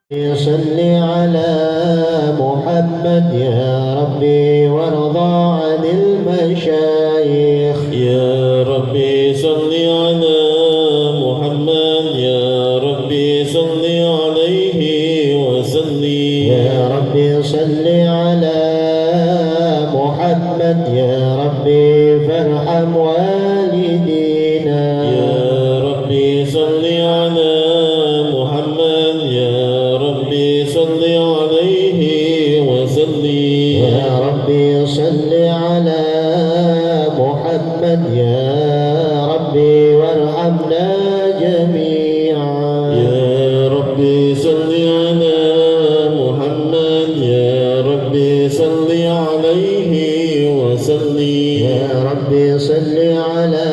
صل على محمد يا ربي وارضى عن المشايخ. يا ربي صل على محمد يا ربي صل عليه وسلم. يا ربي صل على محمد يا ربي فارحم والدينا. يا ربي صل على محمد يا ربي صل عليه وسلم. يا ربي صل على محمد يا ربي وارحمنا جميعا. يا ربي صل على محمد يا ربي صل عليه وسلم. يا ربي صل على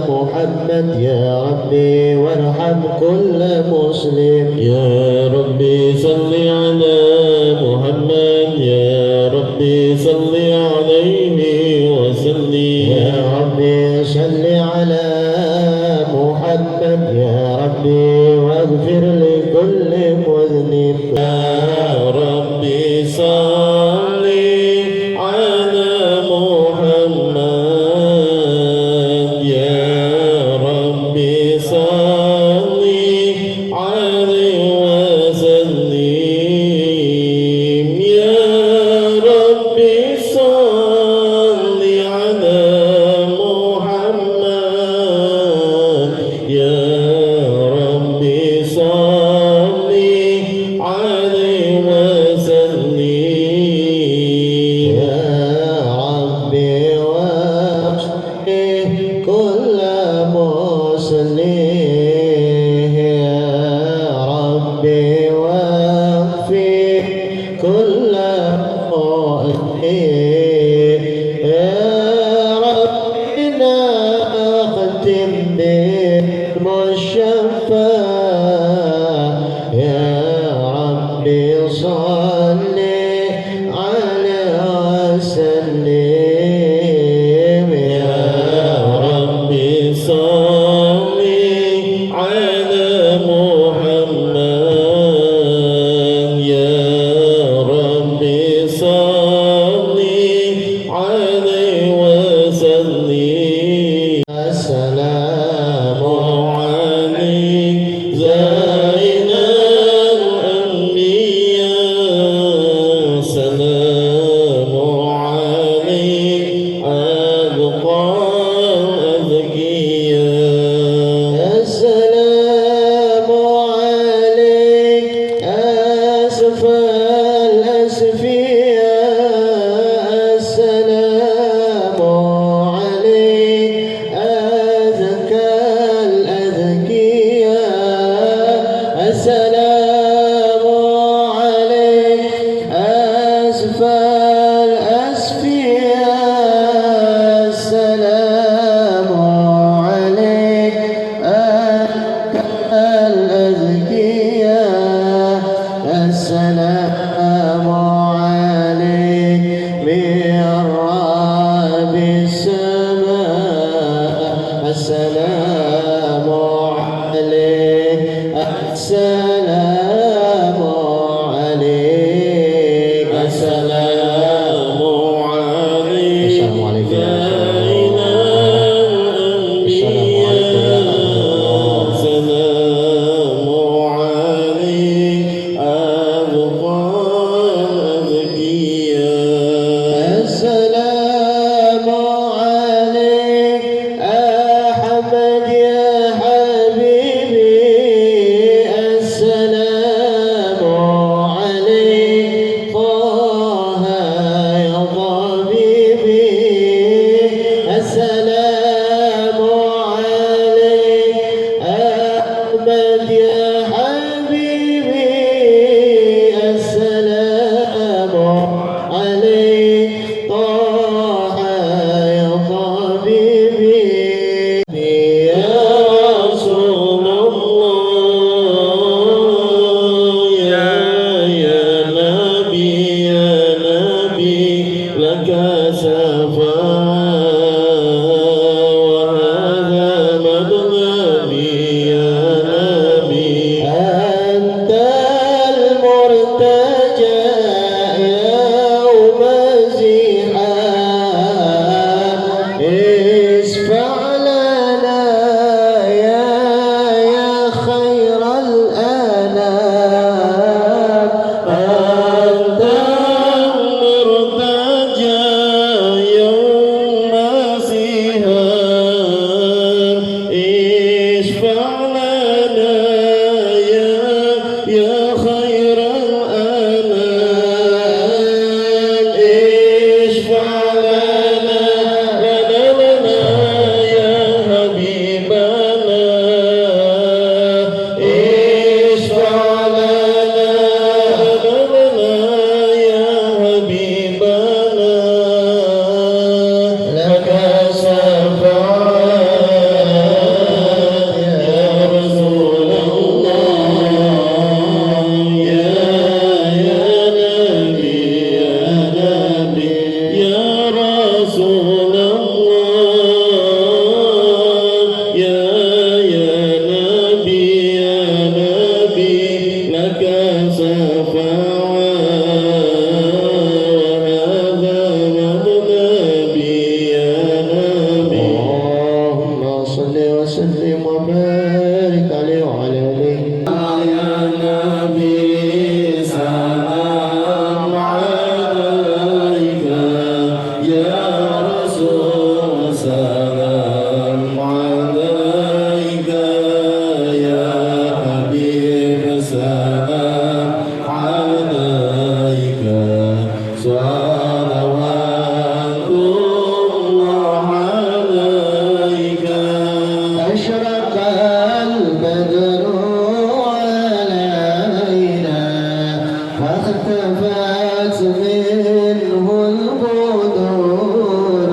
محمد يا ربي وارحم كل مسلم. يا ربي صل على محمد يا ربي صل عليه وسلم. يا ربي صل على محمد يا ربي واغفر لكل مذنب. يا ربي صل على محمد يا ربي صل عليه وسلم. يا ربي صل على محمد يا ربي صل عليه وسلم. يا ربي واغفر كل مسلم. يا ربي واغفر كل مؤمن. يا ربنا اختم بالمشفى. يا ربي صل عليه وسلم. يا ربي صل على محمد يا ربي صل عليه وسلم. السلام عليك زين الأنبياء سلام عليك أبقى الأذكياء. السلام عليك أسفى الأسفياء. السلام عليك أزكى الأذكياء. السلام عليك أسفى الأسفياء. السلام عليك أزكى الأذكياء. السلام عليك من رب السماء. السلام عليك السلام عليك صلوات الله عليك أشرق البدر علينا فاختفت منه البدور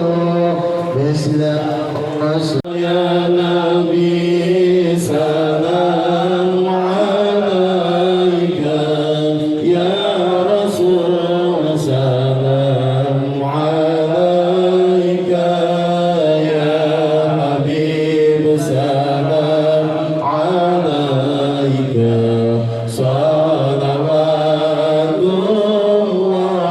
مثل الرسول يا نبي سلام عليك يا رسول سلام عليك يا حبيب سلام عليك صلوات الله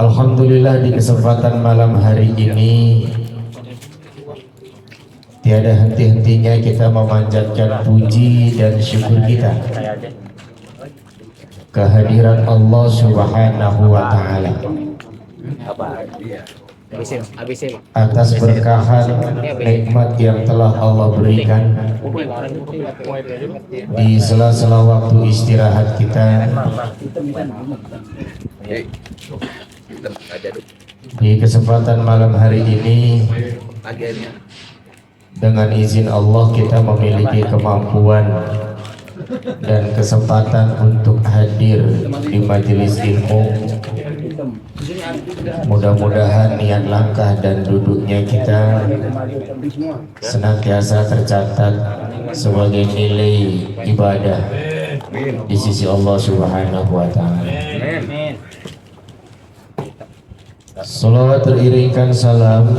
Alhamdulillah di kesempatan malam hari ini tiada henti-hentinya kita memanjatkan puji dan syukur kita kehadiran Allah Subhanahu wa taala atas berkahan nikmat yang telah Allah berikan di sela-sela waktu istirahat kita. Di kesempatan malam hari ini dengan izin Allah kita memiliki kemampuan dan kesempatan untuk hadir di majelis ilmu. Mudah-mudahan niat langkah dan duduknya kita senantiasa tercatat sebagai nilai ibadah di sisi Allah Subhanahu wa taala. Salawat teriringkan salam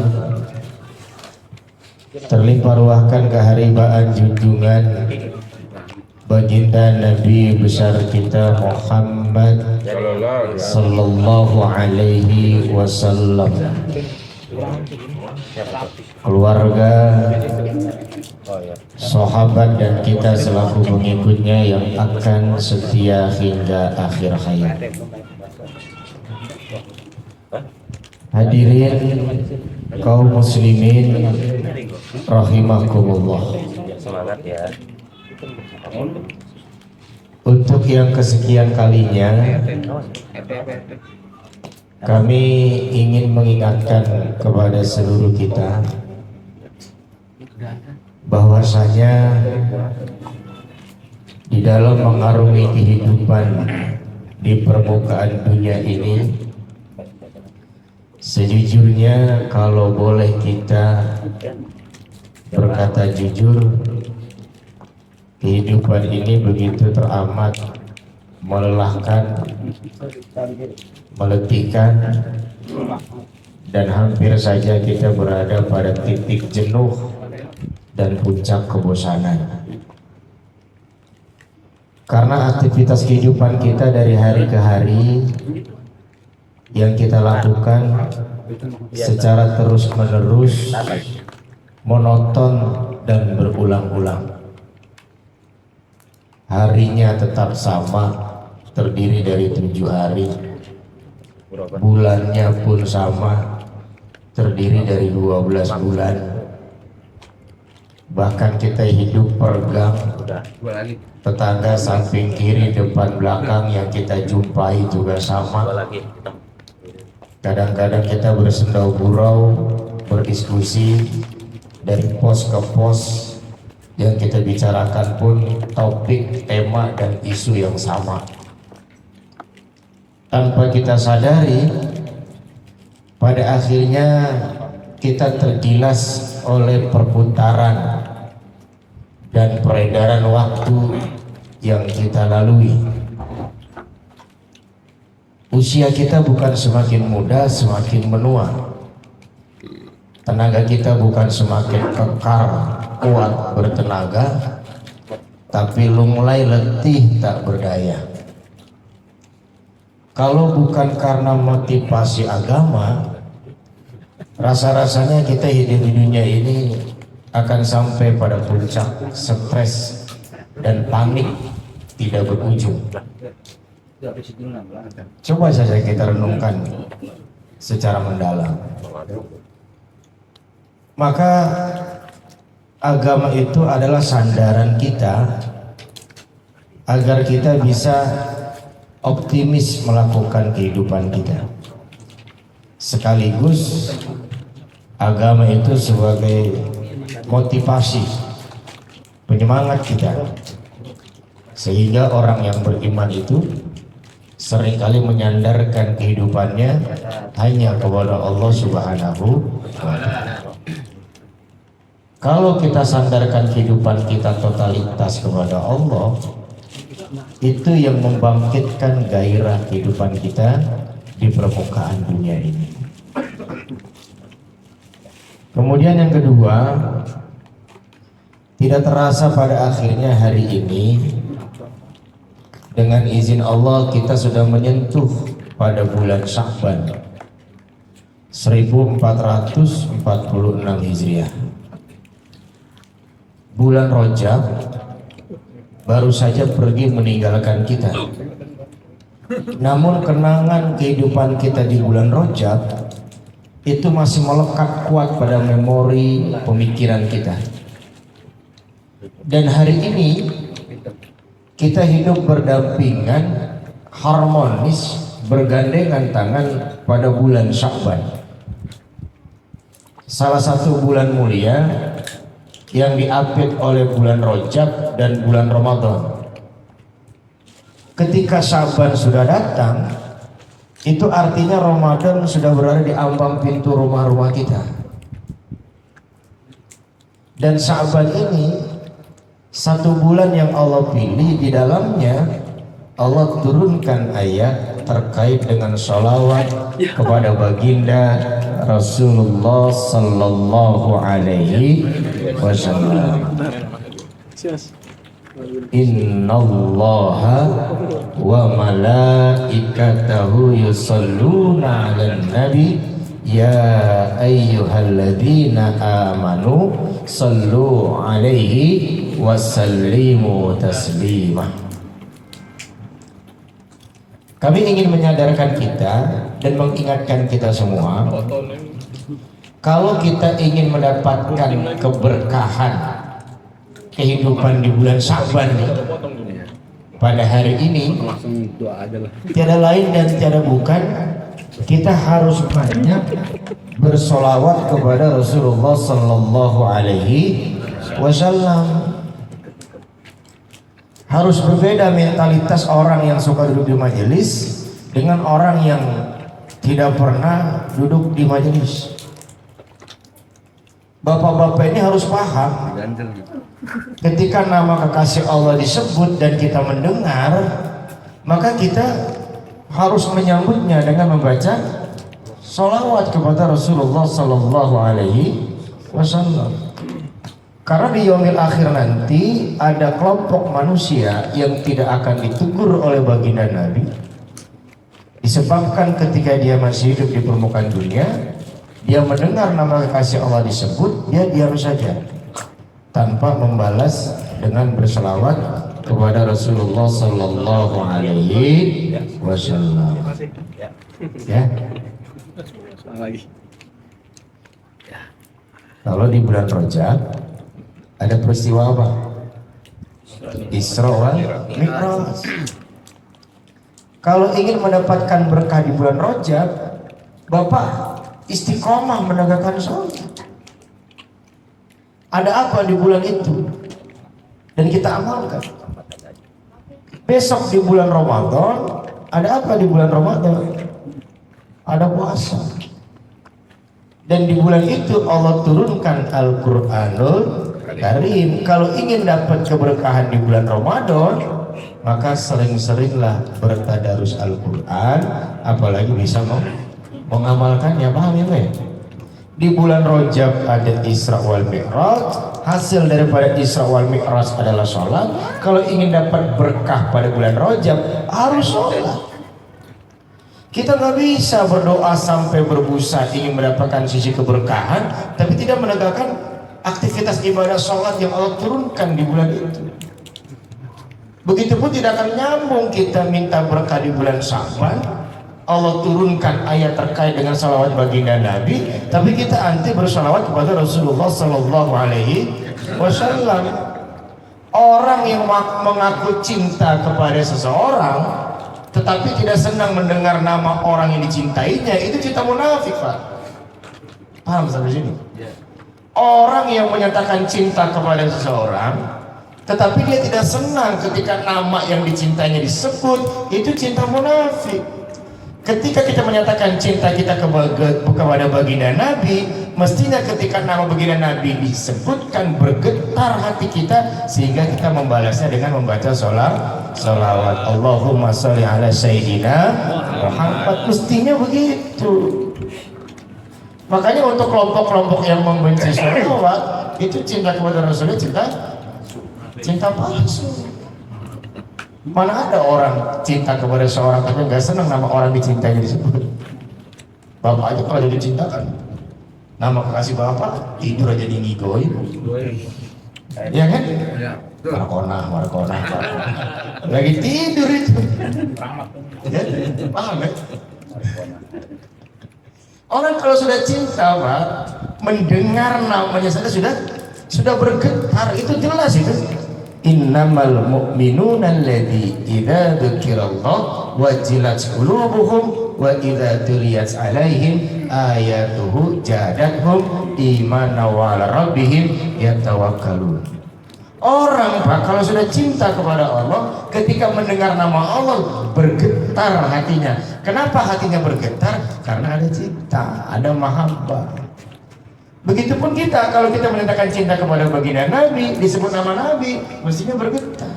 terlimpah ruahkan keharibaan junjungan baginda Nabi besar kita Muhammad sallallahu alaihi wasallam, keluarga, sahabat dan kita selaku pengikutnya yang akan setia hingga akhir hayat. Hadirin kaum muslimin rahimakumullah. Semangat ya. Untuk yang kesekian kalinya kami ingin mengingatkan kepada seluruh kita bahwasanya di dalam mengarungi kehidupan di permukaan dunia ini, sejujurnya kalau boleh kita berkata jujur, kehidupan ini begitu teramat melelahkan, meletihkan, dan hampir saja kita berada pada titik jenuh dan puncak kebosanan. Karena aktivitas kehidupan kita dari hari ke hari yang kita lakukan secara terus-menerus, monoton dan berulang-ulang. Harinya tetap sama, terdiri dari 7 hari. Bulannya pun sama, terdiri dari 12 bulan. Bahkan kita hidup per gang, tetangga samping kiri, depan belakang yang kita jumpai juga sama. Kadang-kadang kita bersendau gurau, berdiskusi dari pos ke pos. Yang kita bicarakan pun topik, tema, dan isu yang sama. Tanpa kita sadari, pada akhirnya kita tergilas oleh perputaran dan peredaran waktu yang kita lalui. Usia kita bukan semakin muda, semakin menua. Tenaga kita bukan semakin kekar, kuat, bertenaga, tapi lu mulai letih, tak berdaya. Kalau bukan karena motivasi agama, rasa-rasanya kita hidup di dunia ini akan sampai pada puncak stres dan panik tidak berujung. Coba saja kita renungkan secara mendalam. Maka agama itu adalah sandaran kita agar kita bisa optimis melakukan kehidupan kita. Sekaligus agama itu sebagai motivasi, penyemangat kita. Sehingga orang yang beriman itu seringkali menyandarkan kehidupannya hanya kepada Allah Subhanahu wa ta'ala. Kalau kita sandarkan kehidupan kita totalitas kepada Allah, itu yang membangkitkan gairah kehidupan kita di permukaan dunia ini. Kemudian yang kedua, tidak terasa pada akhirnya hari ini dengan izin Allah kita sudah menyentuh pada bulan Sya'ban 1446 Hijriah. Bulan Rajab baru saja pergi meninggalkan kita. Namun kenangan kehidupan kita di bulan Rajab itu masih melekat kuat pada memori pemikiran kita. Dan hari ini kita hidup berdampingan, harmonis, bergandengan tangan pada bulan Sya'ban, salah satu bulan mulia yang diapit oleh bulan Rajab dan bulan Ramadan. Ketika Sya'ban sudah datang, itu artinya Ramadan sudah berada di ambang pintu rumah-rumah kita. Dan Sya'ban ini satu bulan yang Allah pilih, di dalamnya Allah turunkan ayat terkait dengan sholawat kepada baginda Rasulullah Sallallahu Alaihi Wasallam. Innallaha wa malaikatahu yusalluna 'alan nabi ya ayyuhalladzina amanu sallu 'alaihi wa sallimu taslima. Kami ingin menyadarkan kita dan mengingatkan kita semua, kalau kita ingin mendapatkan keberkahan kehidupan di bulan Sya'ban pada hari ini, tiada lain dan tiada bukan, kita harus banyak bersolawat kepada Rasulullah Sallallahu Alaihi Wasallam. Harus berbeda mentalitas orang yang suka duduk di majelis dengan orang yang tidak pernah duduk di majelis. Bapak-bapak ini harus paham, ketika nama kekasih Allah disebut dan kita mendengar, maka kita harus menyambutnya dengan membaca sholawat kepada Rasulullah Sallallahu Alaihi Wasallam. Karena di yaumil akhir nanti ada kelompok manusia yang tidak akan ditegur oleh baginda Nabi, disebabkan ketika dia masih hidup di permukaan dunia, dia mendengar nama kekasih Allah disebut, dia diam saja tanpa membalas dengan berselawat kepada Rasulullah Sallallahu Alaihi Wasallam. Ya. Kalau di bulan Rajab ada peristiwa apa? Isra wal Mi'raj. Kalau ingin mendapatkan berkah di bulan Rajab, Bapak istiqomah menegakkan sholat. Ada apa di bulan itu? Dan kita amalkan. Besok di bulan Ramadan, ada apa di bulan Ramadan? Ada puasa. Dan di bulan itu Allah turunkan Al-Quranul Karim. Kalau ingin dapat keberkahan di bulan Ramadan, maka sering-seringlah bertadarus Al-Quran, apalagi bisa mengamalkannya. Paham ya, Pak? Di bulan Rajab ada Isra wal Mi'raj. Hasil daripada Isra wal Mi'raj adalah sholat. Kalau ingin dapat berkah pada bulan Rajab, harus sholat. Kita nggak bisa berdoa sampai berbusa ingin mendapatkan sisi keberkahan, tapi tidak menegakkan aktivitas ibadah sholat yang Allah turunkan di bulan itu. Begitupun tidak akan nyambung kita minta berkah di bulan Sya'ban, Allah turunkan ayat terkait dengan salawat baginda Nabi, tapi kita anti bersalawat kepada Rasulullah Sallallahu Alaihi Wasallam. Orang yang mengaku cinta kepada seseorang tetapi tidak senang mendengar nama orang yang dicintainya, itu cinta munafik, Pak. Paham sampai sini? Orang yang menyatakan cinta kepada seseorang tetapi dia tidak senang ketika nama yang dicintainya disebut, itu cinta munafik. Ketika kita menyatakan cinta kita kepada baginda Nabi, mestinya ketika nama baginda Nabi disebutkan bergetar hati kita sehingga kita membalasnya dengan membaca sholawat Allahumma sholli ala sayyidina Muhammad. Mestinya begitu. Makanya untuk kelompok-kelompok yang membenci sholawat, itu cinta kepada Rasulullah cinta palsu. Mana ada orang cinta kepada seorang tapi nggak senang nama orang dicintainya disebut. Bapak aja kalau jadi cintakan, nama kekasih bapak tidur aja di ngigoy, ya kan? Markona, lagi tidur itu, ya, paham ya? Orang kalau sudah cinta, Pak, mendengar namanya saja sudah bergetar, itu jelas itu. Innamal mu'minuna alladzi idza dzukirallah wajilat qulubuhum wa idza tuliyat alaihim ayatuhu jadathum imanan wa ala rabbihim yatawakkalun. Orang, Pak, kalau sudah cinta kepada Allah, ketika mendengar nama Allah bergetar hatinya. Kenapa hatinya bergetar? Karena ada cinta, ada mahabbah. Begitupun kita, kalau kita menyatakan cinta kepada baginda Nabi, disebut nama Nabi, mestinya bergetar.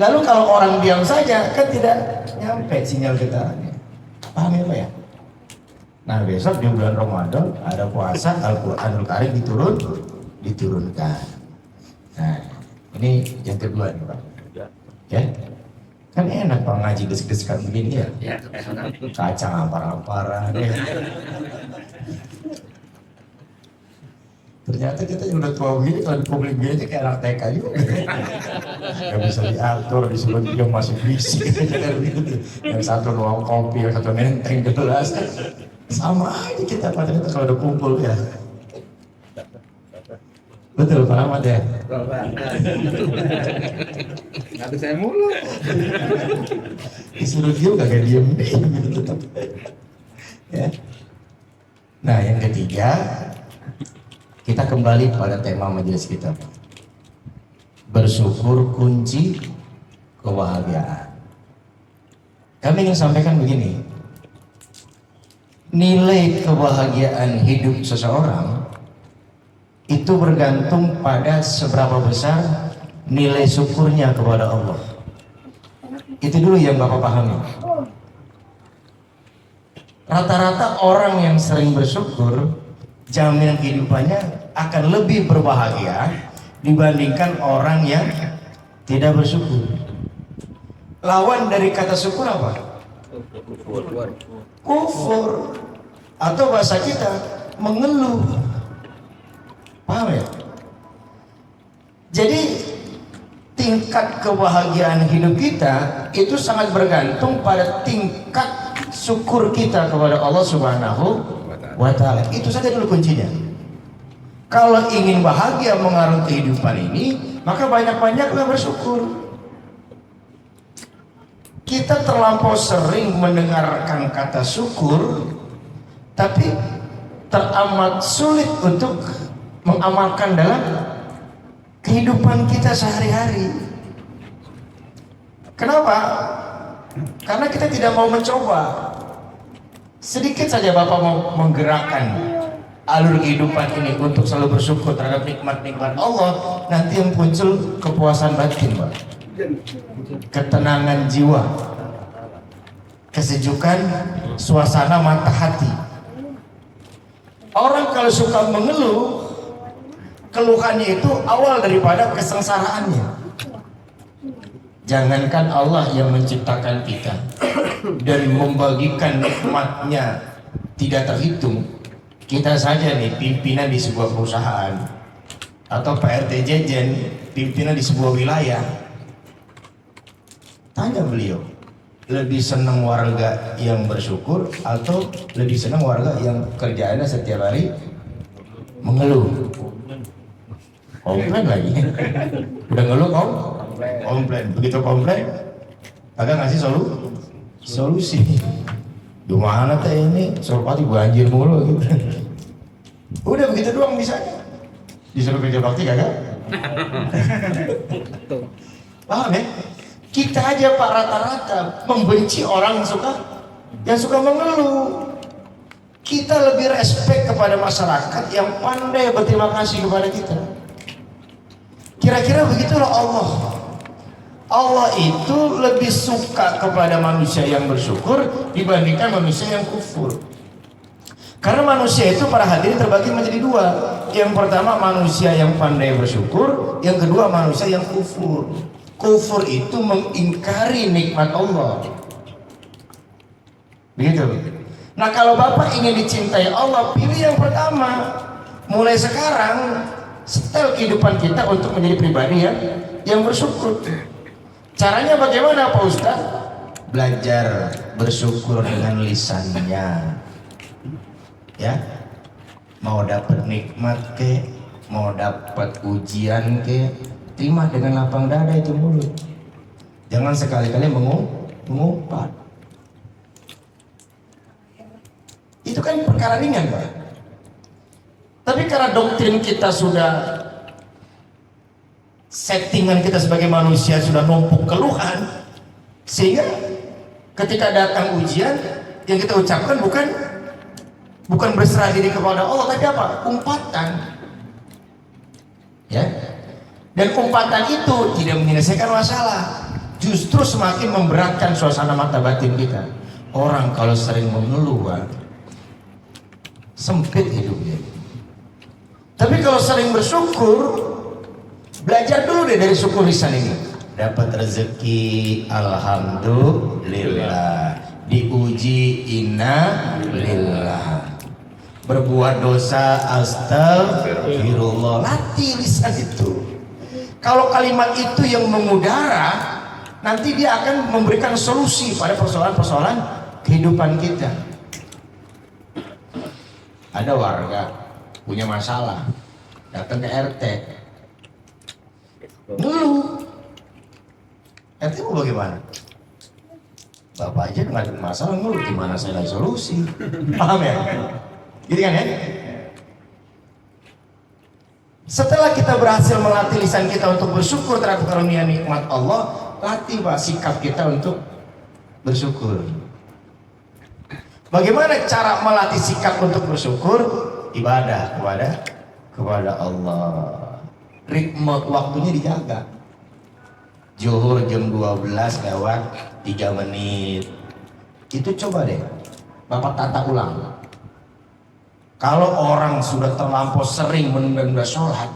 Lalu kalau orang diam saja, kan tidak nyampe sinyal getarnya. Paham ya Pak ya? Nah besok di bulan Ramadan ada puasa, Al-Quranul Karim diturunkan. Nah ini yang kedua nih Pak. Ya? Kan enak Pak ngaji des-deskan begini ya? Kacang ampar-amparan ya. Ternyata kita yang udah tua begini, kalau di publik begini kayak anak TK juga. Gak bisa diatur, disuruh dia masih bisik. Yang satu nuang kopi, yang satu nenteng gelas. Sama aja kita pada kita kalau udah kumpul ya. Betul Pak Ahmad ya? Betul Pak. Nanti saya mulu. Disuruh dia kagak diem gitu tetap. Ya. Nah yang ketiga, kita kembali pada tema majelis kita, bersyukur kunci kebahagiaan. Kami ingin sampaikan begini, nilai kebahagiaan hidup seseorang itu bergantung pada seberapa besar nilai syukurnya kepada Allah. Itu dulu yang Bapak pahami. Rata-rata orang yang sering bersyukur, jaminan kehidupannya akan lebih berbahagia dibandingkan orang yang tidak bersyukur. Lawan dari kata syukur apa? Kufur. Atau bahasa kita mengeluh. Paham ya? Jadi tingkat kebahagiaan hidup kita itu sangat bergantung pada tingkat syukur kita kepada Allah Subhanahu wa ta'ala. Itu saja dulu kuncinya. Kalau ingin bahagia mengarungi kehidupan ini, maka banyak-banyaklah bersyukur. Kita terlampau sering mendengarkan kata syukur, tapi teramat sulit untuk mengamalkan dalam kehidupan kita sehari-hari. Kenapa? Karena kita tidak mau mencoba. Sedikit saja Bapak mau menggerakkan alur kehidupan ini untuk selalu bersyukur terhadap nikmat-nikmat Allah, nanti yang muncul kepuasan batin, Pak. Ketenangan jiwa, kesejukan suasana mata hati. Orang kalau suka mengeluh, keluhannya itu awal daripada kesengsaraannya. Jangankan Allah yang menciptakan kita dan membagikan nikmatnya tidak terhitung, kita saja nih pimpinan di sebuah perusahaan atau PRT Jejen, pimpinan di sebuah wilayah. Tanya beliau, lebih senang warga yang bersyukur atau lebih senang warga yang kerjaannya setiap hari mengeluh? Komplain lagi. Udah ngeluh kau? Komplain. Begitu komplain, agak ngasih solusi. Gimana teh ini? Sorpati banjir mulu gitu. Udah begitu doang bisa. Disuruh kerja bakti kagak? Paham ya? Kita aja Pak rata-rata membenci orang yang suka mengeluh. Kita lebih respect kepada masyarakat yang pandai berterima kasih kepada kita. Kira-kira begitulah Allah. Allah itu lebih suka kepada manusia yang bersyukur dibandingkan manusia yang kufur. Karena manusia itu para hadirin terbagi menjadi dua. Yang pertama manusia yang pandai bersyukur, yang kedua manusia yang kufur. Kufur itu mengingkari nikmat Allah. Begitu. Nah kalau Bapak ingin dicintai Allah, pilih yang pertama. Mulai sekarang setel kehidupan kita untuk menjadi pribadi yang bersyukur. Caranya bagaimana Pak Ustaz? Belajar bersyukur dengan lisannya. Ya, mau dapat nikmat ke, mau dapat ujian ke, terima dengan lapang dada itu mulut. Jangan sekali-kali mengumpat. Itu kan perkara ringan Pak. Tapi karena doktrin kita sudah, settingan kita sebagai manusia sudah numpuk keluhan, sehingga ketika datang ujian yang kita ucapkan bukan berserah diri kepada Allah, tapi apa? Umpatan. Ya. Dan umpatan itu tidak menyelesaikan masalah, justru semakin memberatkan suasana mata batin kita. Orang kalau sering mengeluh, sempit hidupnya. Tapi kalau sering bersyukur, belajar dulu deh dari syukur lisan ini. Dapat rezeki, alhamdulillah. Diuji, innalillah. Berbuat dosa, astagfirullah. Latih lisan itu. Kalau kalimat itu yang mengudara, nanti dia akan memberikan solusi pada persoalan-persoalan kehidupan kita. Ada warga punya masalah, datang ke RT, ngeluh. RT mau bagaimana? Bapak aja nggak ada masalah ngeluh, gimana saya lagi solusi? Paham ya? Gitu kan ya? Setelah kita berhasil melatih lisan kita untuk bersyukur terhadap karunia nikmat Allah, latih Pak sikap kita untuk bersyukur. Bagaimana cara melatih sikap untuk bersyukur? Ibadah kepada Allah. Ritme waktunya dijaga. Zuhur jam 12 lewat 3 menit. Itu coba deh Bapak tata ulang. Kalau orang sudah terlampau sering menunda-nunda sholat,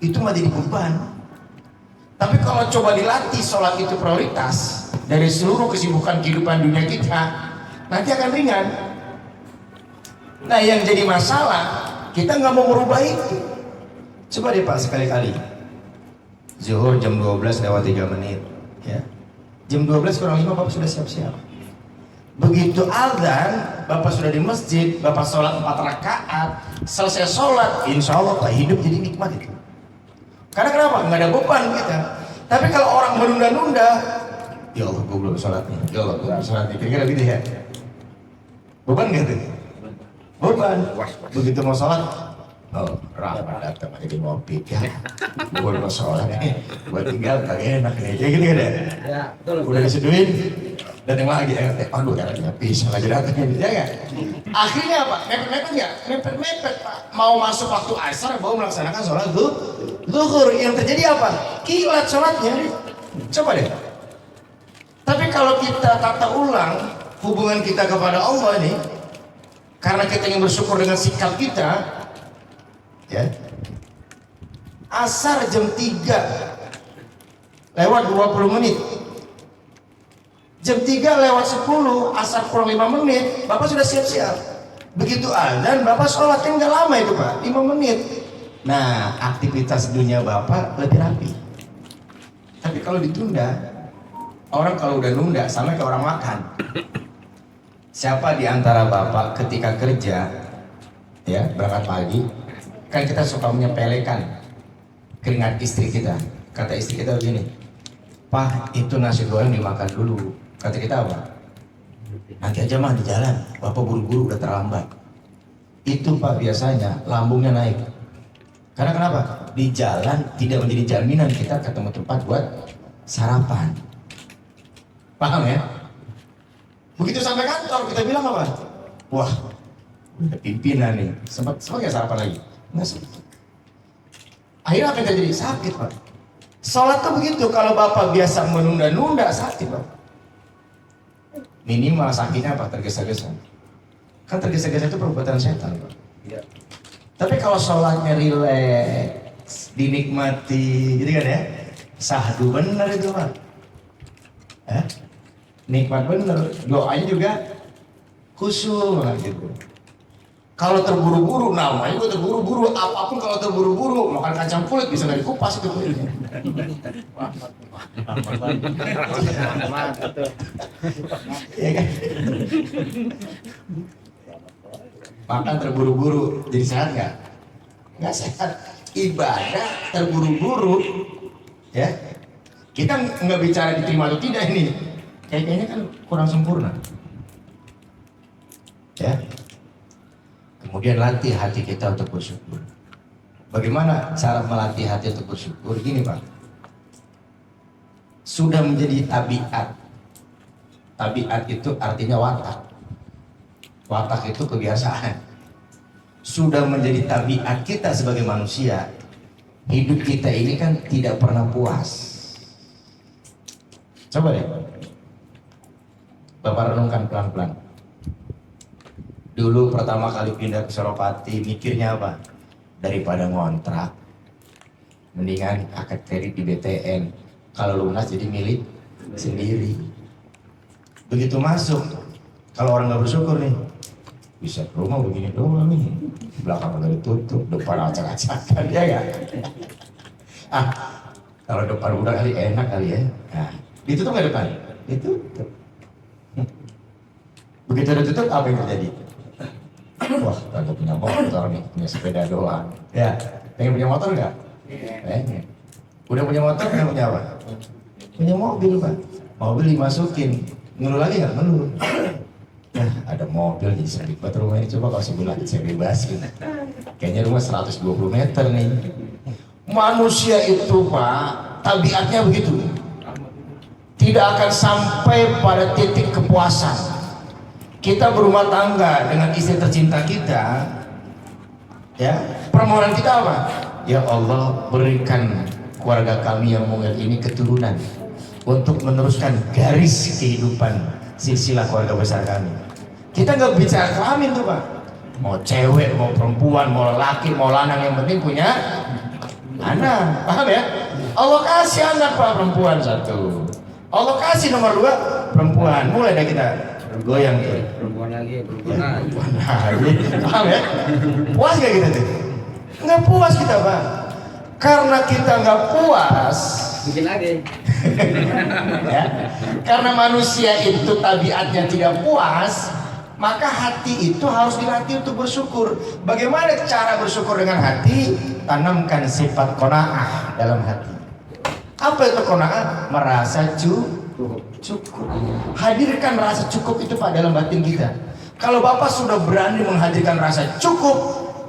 itu mah jadi beban. Tapi kalau coba dilatih sholat itu prioritas dari seluruh kesibukan kehidupan dunia kita, nanti akan ringan. Nah yang jadi masalah, kita nggak mau merubah itu. Coba deh Pak sekali-kali. Zuhur jam 12 lewat 3 menit. Ya. Jam 12 kurang 5 Bapak sudah siap-siap. Begitu azan, Bapak sudah di masjid, Bapak sholat 4 rakaat, selesai sholat, insya Allah Pak hidup jadi nikmat itu. Karena kenapa? Nggak ada beban kita. Tapi kalau orang menunda-nunda, ya Allah gue belum sholat nih, ya Allah gue belum sholat nih, kira-kira gitu ya. Beban nggak tuh? Beban. Begitu mau sholat, oh Rahmat datang aja di ngopi ya. Gue mau sholat nih, gue tinggal kagak enak nih, kayak gitu kan ya? Ya, betul. Udah diseduhin, datang lagi, aduh caranya pisah lagi datang ya kan? Akhirnya apa? Mepet-mepet nggak? Mepet-mepet Pak. Mau masuk waktu asar, mau melaksanakan sholat zuhur. Yang terjadi apa? Kilat sholatnya. Coba deh. Tapi kalau kita tata ulang hubungan kita kepada Allah ini, karena kita ingin bersyukur dengan sikap kita, ya. Asar jam 3 lewat 20 menit. Jam 3 lewat 10, asar kurang 5 menit, Bapak sudah siap-siap. Begitu azan, Bapak sholat kan nggak lama itu Pak, 5 menit. Nah, aktivitas dunia Bapak lebih rapi. Tapi kalau ditunda, orang kalau udah nunda sama kayak orang makan. Siapa di antara Bapak ketika kerja, ya berangkat pagi, kan kita suka menyepelekan keringat istri kita. Kata istri kita begini, Pak itu nasi goreng dimakan dulu. Kata kita apa? Nanti aja mah di jalan, Bapak buru-buru udah terlambat. Itu Pak biasanya lambungnya naik. Karena kenapa? Di jalan tidak menjadi jaminan kita ketemu tempat buat sarapan. Paham ya? Begitu sampai kantor kita bilang apa? Wah, udah pimpinan nih, sempat nggak sarapan lagi? Nggak sempat. Akhirnya apa yang terjadi? Sakit Pak. Sholat tuh begitu, kalau Bapak biasa menunda-nunda sakit Pak. Minimal sakitnya apa? Tergesa-gesa. Kan tergesa-gesa itu perbuatan setan Pak. Ya. Tapi kalau sholatnya rileks, dinikmati, gitu kan ya? Sahdu bener itu Pak. Nikmat bener, doanya juga khusyuk banget gitu. Kalau terburu-buru, namanya gue terburu-buru, apapun kalau terburu-buru, makan kacang kulit bisa nggak dikupas itu kulitnya. Iya kan? Makan terburu-buru, jadi sehat nggak? Nggak sehat. Ibadah terburu-buru, ya. Kita nggak bicara diterima atau tidak ini. Kayaknya kan kurang sempurna. Ya. Kemudian latih hati kita untuk bersyukur. Bagaimana cara melatih hati untuk bersyukur? Gini Pak, sudah menjadi tabiat. Tabiat itu artinya watak. Watak itu kebiasaan. Sudah menjadi tabiat kita sebagai manusia. Hidup kita ini kan tidak pernah puas. Coba deh Bapak renungkan pelan-pelan. Dulu pertama kali pindah ke Suropati, mikirnya apa? Daripada ngontrak, mendingan akad kredit di BTN. Kalau lunas jadi milik sendiri. Begitu masuk, kalau orang nggak bersyukur nih, bisa ke rumah begini doang nih, belakang udah ditutup, depan acak-acakan, ya kan? Kalau depan udah kali enak kali ya. Nah, ditutup nggak depan? Ditutup. Begitu ditutup, apa yang terjadi? Wah, kagak punya motor nih, punya sepeda doang. Ya, pengen punya motor nggak? Pengen. Udah punya motor, pengen punya apa? Punya mobil Pak. Mobil dimasukin, ngeluh lagi nggak? Ngeluh. Nah, ada mobil jadi sempit banget rumah ini. Coba kalau sebulan saya bebasin. Kayaknya rumah 120 meter nih. Manusia itu Pak, tabiatnya begitu. Tidak akan sampai pada titik kepuasan. Kita berumah tangga dengan istri tercinta kita, ya, permohonan kita apa? Ya Allah, berikan keluarga kami yang mungil ini keturunan untuk meneruskan garis kehidupan silsilah keluarga besar kami. Kita nggak bicara kelamin tuh Pak, mau cewek, mau perempuan, mau laki, mau lanang, yang penting punya anak, paham ya? Allah kasih anak Pak, perempuan satu, Allah kasih nomor 2 perempuan, mulai dari kita goyang tuh. Perempuan lagi. Paham ya? Puas gak kita tuh? Nggak puas kita Pak. Karena kita nggak puas, Bikin lagi. ya, karena manusia itu tabiatnya tidak puas, maka hati itu harus dilatih untuk bersyukur. Bagaimana cara bersyukur dengan hati? Tanamkan sifat qanaah dalam hati. Apa itu qanaah? Merasa cukup. Hadirkan rasa cukup itu Pak dalam batin kita. Kalau Bapak sudah berani menghadirkan rasa cukup,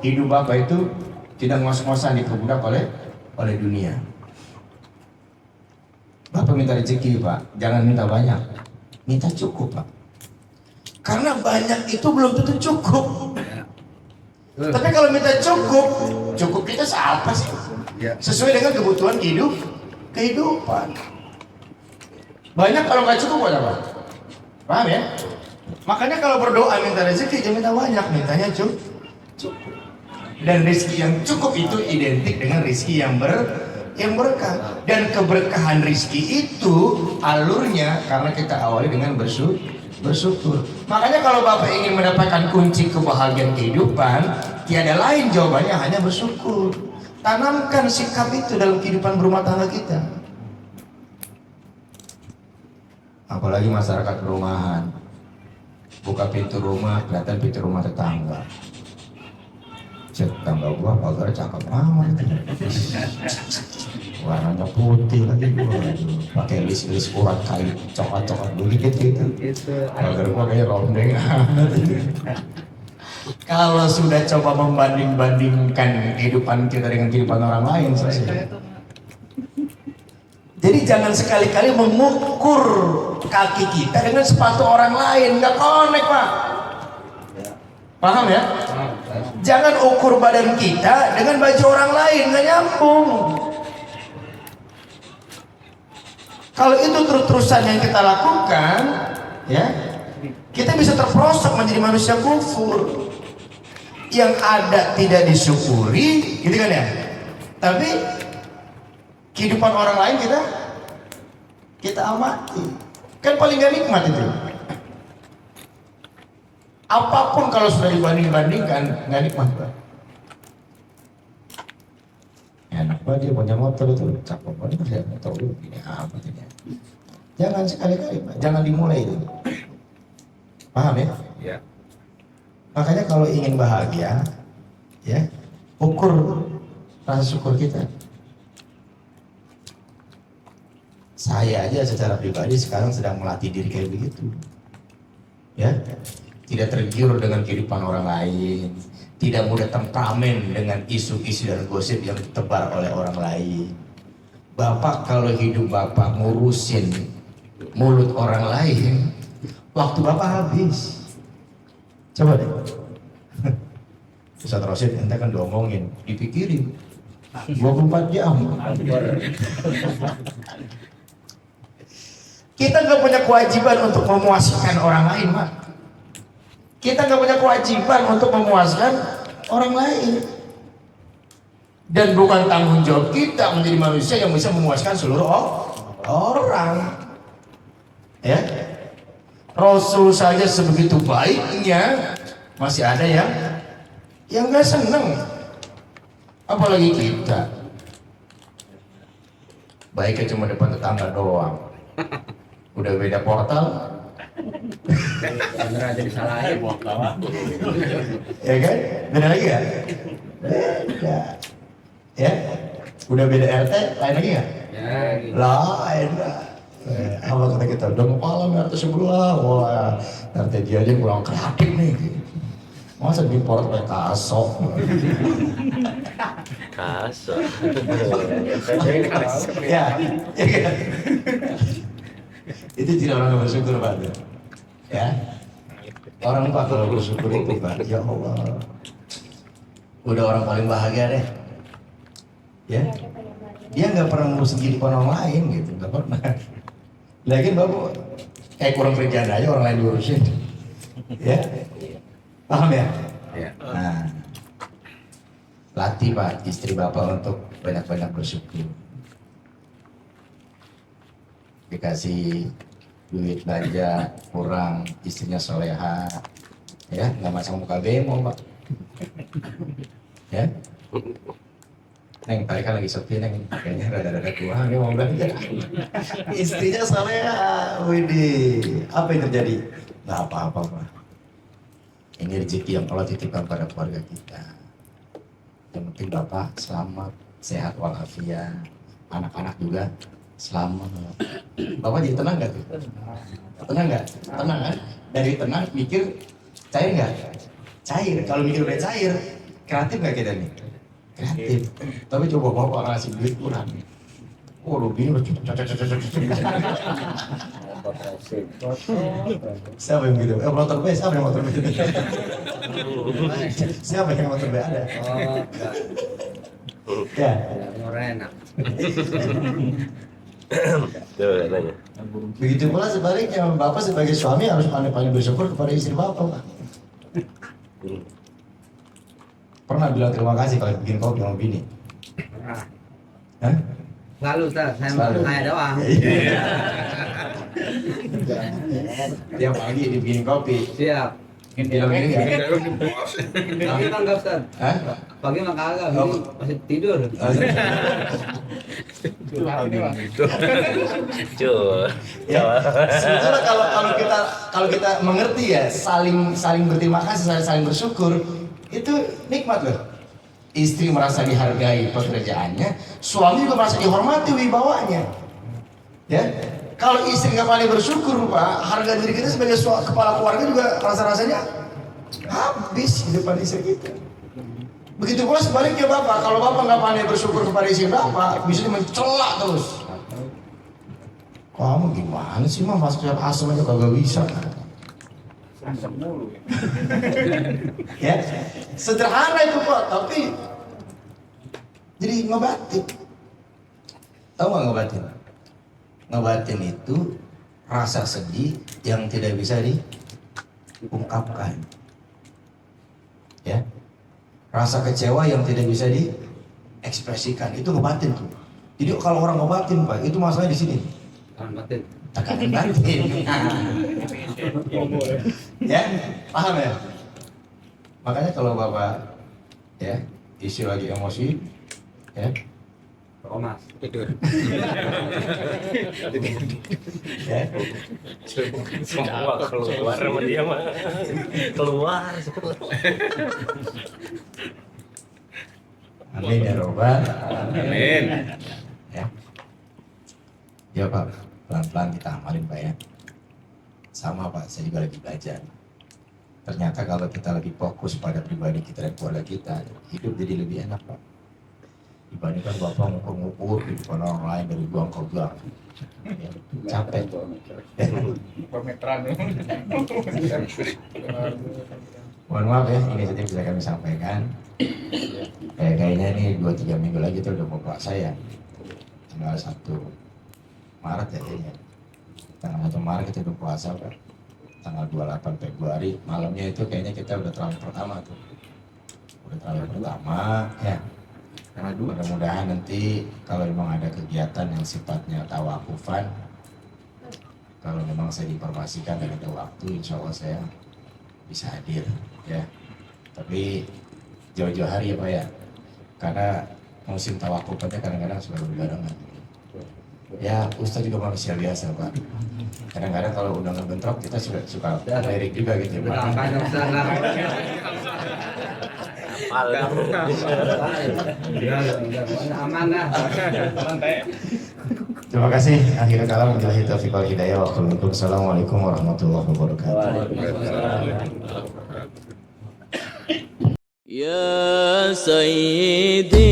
hidup Bapak itu tidak ngos-ngosan diperbudak oleh dunia. Bapak minta rezeki Pak, jangan minta banyak, minta cukup Pak. Karena banyak itu belum tentu cukup. Tapi kalau minta cukup, cukup kita siapa sih? Sesuai dengan kebutuhan kehidupan. Banyak kalau nggak cukup buat apa? Paham ya? Makanya kalau berdoa minta rezeki jangan minta banyak, mintanya cukup. Dan rezeki yang cukup itu identik dengan rezeki yang berkah. Dan keberkahan rezeki itu alurnya karena kita awali dengan bersyukur. Makanya kalau Bapak ingin mendapatkan kunci kebahagiaan kehidupan, tiada lain jawabannya hanya bersyukur. Tanamkan sikap itu dalam kehidupan berumah tangga kita. Apalagi masyarakat perumahan, buka pintu rumah, kelihatan pintu rumah tetangga. Tetangga gua pagar cakep amat, warnanya putih lagi, pakai list urat kayu coklat begitu gitu. Pagar gua kayak rondeng. Kalau sudah coba membanding-bandingkan kehidupan kita dengan kehidupan orang lain, selesai. Jadi jangan sekali-kali mengukur kaki kita dengan sepatu orang lain, nggak connect Pak. Paham ya? Jangan ukur badan kita dengan baju orang lain, nggak nyambung. Kalau itu terus-terusan yang kita lakukan, ya, kita bisa terperosok menjadi manusia kufur. Yang ada tidak disyukuri, gitu kan ya? Tapi kehidupan orang lain kita amati, kan paling gak nikmat itu. Apapun kalau sudah dibanding-bandingkan nggak nikmat, Pak. Enak banget dia punya motor itu, cakep banget dia motor itu, ini apa ini? Jangan sekali-kali, Pak. Jangan dimulai itu. Paham ya? Ya. Makanya kalau ingin bahagia, ya, ukur rasa syukur kita. Saya aja secara pribadi sekarang sedang melatih diri kayak begitu. Ya, tidak tergiur dengan kehidupan orang lain, tidak mudah temperamen dengan isu-isu dan gosip yang ditebar oleh orang lain. Bapak kalau hidup Bapak ngurusin mulut orang lain, waktu Bapak habis. Coba deh. Ustaz Rosid ente kan diomongin, dipikirin 24 jam. Kita nggak punya kewajiban untuk memuaskan orang lain, Pak. Kita nggak punya kewajiban untuk memuaskan orang lain. Dan bukan tanggung jawab kita menjadi manusia yang bisa memuaskan seluruh orang. Ya, Rasul saja sebegitu baiknya masih ada yang nggak seneng, apalagi kita. Baiknya cuma depan tetangga doang, udah beda portal. Bener aja disalahin. Ya kan? Beda lagi ya? Beda. Ya? Udah beda RT, lain lagi nggak? Ya, gitu. Lain. Apa kata kita? Udah malam RT sebelah, wah RT dia aja kurang kreatif nih. Masa diimpor pakai kasok? Kasar. Ya, ya kan? Itu tidak orang yang bersyukur, Pak. Ya, orang Pak kalau bersyukur itu, Pak, ya Allah, udah orang paling bahagia deh. Ya, dia nggak pernah ngurus kehidupan orang lain gitu, nggak pernah. Lagi Bapak kayak kurang kerjaan aja orang lain diurusin. Ya, paham ya? Ya. Nah, latih Pak istri Bapak untuk banyak-banyak bersyukur. Dikasih duit belanja kurang, istrinya soleha, ya nggak masang muka bemo, Pak. Ya, Neng tadi kan lagi sepi, Neng kayaknya rada-rada kurang, dia mau belanja. Istrinya soleha, widih, apa yang terjadi? Nggak apa-apa, Pak. Ini rezeki yang Allah titipkan pada keluarga kita. Yang penting Bapak selamat, sehat walafiat, anak-anak juga selamat. Bapak jadi tenang nggak tuh? Tenang nggak? Tenang kan? Dari tenang mikir cair nggak? Cair. Kalau mikir udah cair, kreatif nggak kita nih? Kreatif. Tapi coba Bapak ngasih duit kurang. Oh, lu bini udah siapa yang gitu? Motor B, siapa yang motor B? Siapa yang motor B ada? Oh, enggak. Ya. Enak. Coba nanya. Begitu pula sebaliknya, Bapak sebagai suami harus pandai-pandai bersyukur kepada istri Bapak, Pak. Pernah bilang terima kasih kalau bikin kopi sama bini? Pernah. Hah? Selalu, Ustaz. Selalu. Saya doang. Tiap pagi dibikin kopi. Siap. Bilang gini nggak? Pagi mah enggak, Ustaz. Hah? Pagi mah kagak, Bini masih tidur. Cur. Ya, sebetulnya kalau kita mengerti ya, saling berterima kasih, saling bersyukur, itu nikmat loh. Istri merasa dihargai pekerjaannya, suami juga merasa dihormati wibawanya. Ya, kalau istri nggak pandai bersyukur, Pak, harga diri kita sebagai kepala keluarga juga rasa-rasanya habis di depan istri kita. Begitu pula sebaliknya Bapak, kalau Bapak nggak pandai bersyukur kepada istri Bapak, bisa mencela terus. Kamu gimana sih, mah masak asam aja kagak bisa. Ya, sederhana itu Pak, tapi jadi ngebatin. Tahu nggak ngebatin? Ngebatin itu rasa sedih yang tidak bisa diungkapkan. Ya, rasa kecewa yang tidak bisa diekspresikan, itu ngebatin tuh. Jadi kalau orang ngebatin Pak, itu masalahnya di sini. Tahan batin. Tekanan batin. Ya, paham ya? Makanya kalau Bapak ya isi lagi emosi ya, Oh mas. ya. Semua keluar sama dia mah. Keluar semua. Amin ya robbal. Amin. Ya. Ya Pak, pelan-pelan kita amalin Pak ya. Sama Pak, saya juga lagi belajar. Ternyata kalau kita lagi fokus pada pribadi kita dan keluarga kita, hidup jadi lebih enak Pak. Dibandingkan Bapak ngukur-ngukur di depan orang lain dari buang ke buang. Ya, capek. Mohon maaf ya, ini saja bisa kami sampaikan. Kayaknya ini 2-3 minggu lagi itu udah mau puasa ya. Tanggal 1 Maret ya kayaknya. Tanggal 1 Maret kita udah puasa Pak. Tanggal 28 Februari malamnya itu kayaknya kita udah terawih pertama tuh. Udah terawih pertama ya. Mudah-mudahan nanti kalau memang ada kegiatan yang sifatnya tawakufan, kalau memang saya diinformasikan dan ada waktu, insya Allah saya bisa hadir ya. Tapi jauh-jauh hari ya Pak ya, karena musim tawakufannya kadang-kadang selalu berbarengan. Ya Ustaz juga manusia biasa Pak. Kadang-kadang kalau undangan bentrok kita suka lirik juga gitu ya Pak. Aman lah. Terima kasih. Akhirnya kalam billahi taufiq wal hidayah. Wassalamualaikum warahmatullahi wabarakatuh. Ya Sayyidi